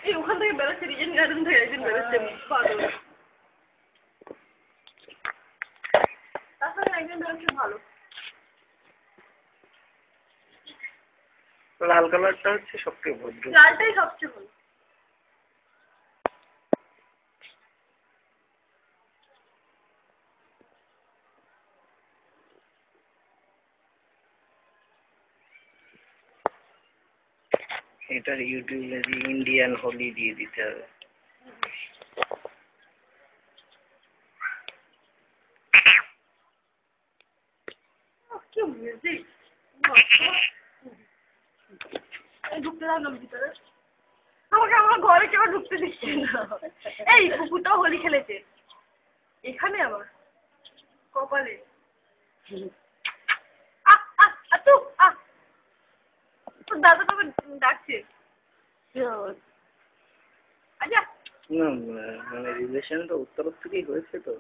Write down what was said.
এই ওখান থেকে বেরোচ্ছে, রিজেন গার্ডেন থেকে একদিন বেরোচ্ছে পাগল। তার সঙ্গে একদিন বেরোচ্ছে ভালো। লাল কালারটা হচ্ছে সবচেয়ে ভদ্র। লালটাই সবচেয়ে ভালো। এটার ইউটিউবে ইন্ডিয়ান হোলি দিয়ে দিতে হবে। কি মিউজিক! ঢুকতে লাগলাম ভিতরে, আমাকে আমার ঘরে কেউ ঢুকতে দিচ্ছে না। এই কুকুরটাও হোলি খেলেছে এখানে, আবার কপালে। তোর দাদা তোকে ডাকছে। আচ্ছা না মানে রিলেশনটা উত্তর থেকেই হয়েছে তো।